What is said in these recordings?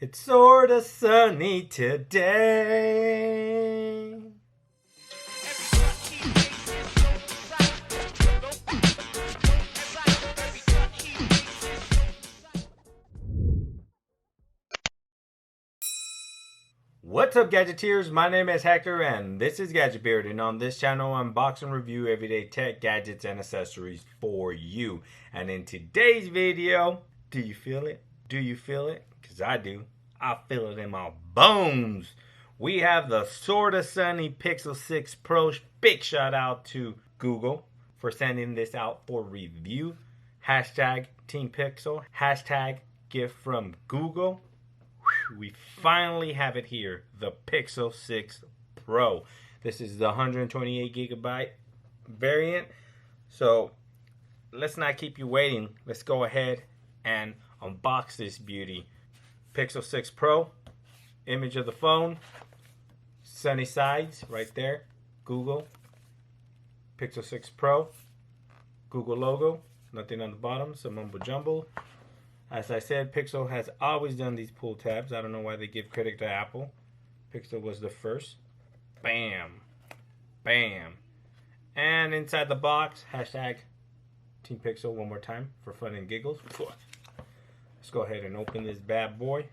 It's sorta sunny today. What's up, Gadgeteers? My name is Hector and this is Gadget Beard, and on this channel I unbox and review everyday tech, gadgets, and accessories for you. And in today's video, do you feel it? Do you feel it? Because I do. I feel it in my bones. We have the sorta sunny Pixel 6 Pro. Big shout out to Google for sending this out for review. Hashtag Team Pixel. Hashtag gift from Google. We finally have it here, the Pixel 6 Pro. This is the 128 gigabyte variant. So let's not keep you waiting. Let's go ahead and unbox this beauty. Pixel 6 Pro, image of the phone, sunny sides right there, Google, Pixel 6 Pro, Google logo, nothing on the bottom, some mumbo jumbo. As I said, Pixel has always done these pull tabs. I don't know why they give credit to Apple. Pixel was the first. Bam. Bam. And inside the box, hashtag Team Pixel one more time for fun and giggles. Let's go ahead and open this bad boy.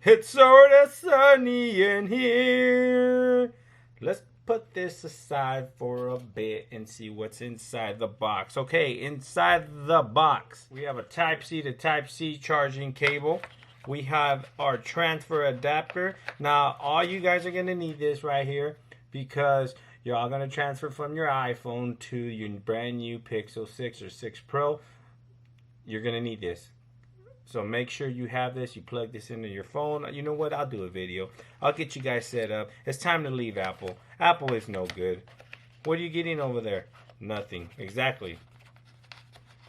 It's sorta sunny in here. Let's put this aside for a bit and see what's inside the box. Okay, inside the box, we have a Type-C to Type-C charging cable. We have our transfer adapter. Now, all you guys are gonna need this right here because you're all gonna transfer from your iPhone to your brand new Pixel 6 or 6 Pro. You're gonna need this. So make sure you have this. You plug this into your phone. You know what? I'll do a video. I'll get you guys set up. It's time to leave Apple. Apple is no good. What are you getting over there? Nothing. Exactly.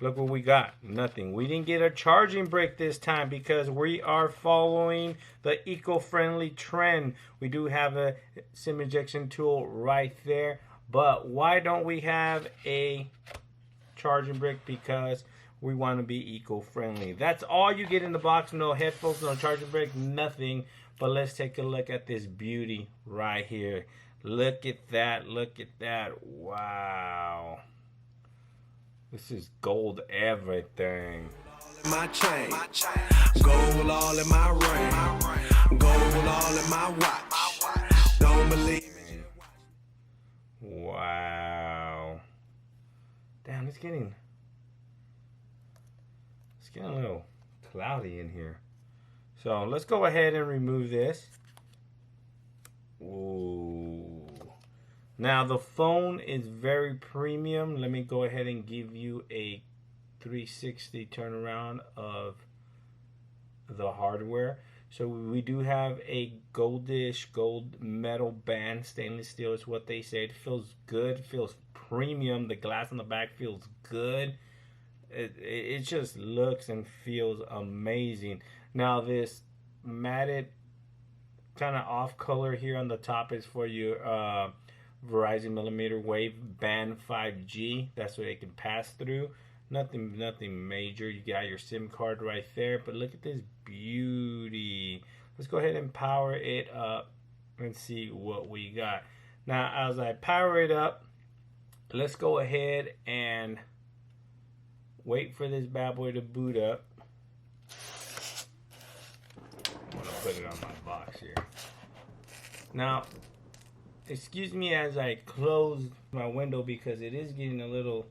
Look what we got. Nothing. We didn't get a charging brick this time because we are following the eco-friendly trend. We do have a SIM ejection tool right there. But why don't we have a charging brick? Because we want to be eco-friendly. That's all you get in the box. No headphones, no charging brick, nothing. But let's take a look at this beauty right here. Look at that. Look at that. Wow. This is gold everything. My chain, gold all in my ring, gold all in my watch. Don't believe it. Wow. Damn, it's getting a little cloudy in here. So let's go ahead and remove this. Ooh. Now the phone is very premium. Let me go ahead and give you a 360 turnaround of the hardware. So we do have a goldish gold metal band. Stainless steel is what they say. It feels good, feels premium. The glass on the back feels good. It just looks and feels amazing. Now this matted kind of off color here on the top is for your Verizon millimeter wave band 5G. That's what it can pass through. Nothing major. You got your SIM card right there. But look at this beauty. Let's go ahead and power it up and see what we got. Now as I power it up, let's go ahead and wait for this bad boy to boot up. I'm gonna put it on my box here. Now, excuse me as I close my window because it is getting a little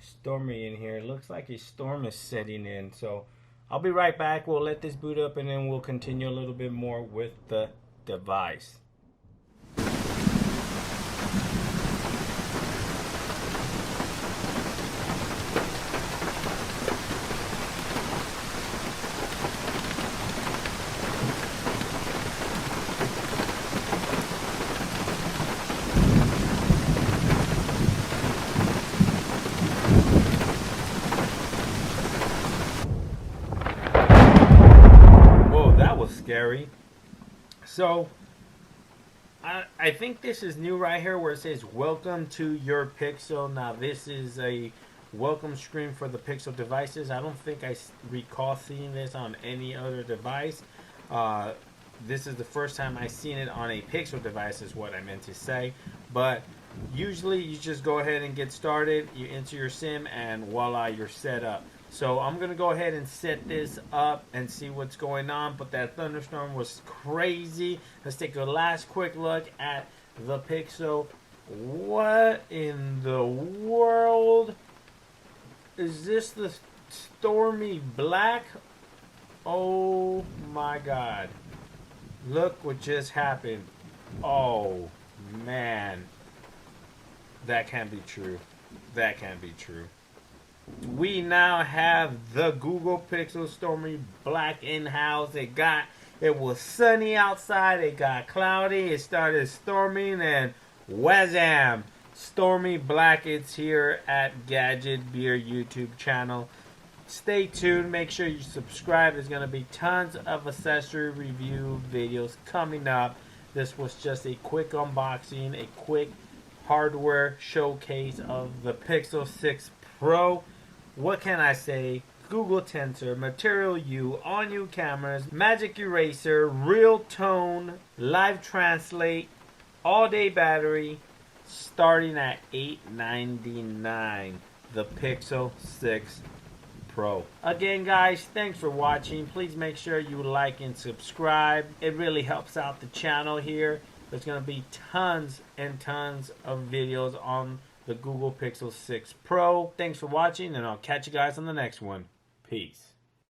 stormy in here. It looks like a storm is setting in. So I'll be right back. We'll let this boot up and then we'll continue a little bit more with the device. secondary. So I think this is new right here where it says welcome to your Pixel. Now this is a welcome screen for the Pixel devices. I don't think I recall seeing this on any other device. This is the first time I've seen it on a Pixel device is what I meant to say. But usually you just go ahead and get started. You enter your SIM and voila, you're set up. So I'm going to go ahead and set this up and see what's going on. But that thunderstorm was crazy. Let's take a last quick look at the Pixel. What in the world? Is this the stormy black? Oh my God. Look what just happened. Oh man. That can't be true. That can't be true. We now have the Google Pixel Stormy Black in-house. It was sunny outside. It got cloudy. It started storming and whazam! Stormy Black. It's here at Gadget Beer YouTube channel. Stay tuned. Make sure you subscribe. There's going to be tons of accessory review videos coming up. This was just a quick unboxing, a quick hardware showcase of the Pixel 6 Pro. What can I say? Google Tensor, Material U, all new cameras, Magic Eraser, Real Tone, Live Translate, all-day battery, starting at $899. The Pixel 6 Pro. Again, guys, thanks for watching. Please make sure you like and subscribe. It really helps out the channel here. There's going to be tons and tons of videos on the Google Pixel 6 Pro. Thanks for watching, and I'll catch you guys on the next one. Peace.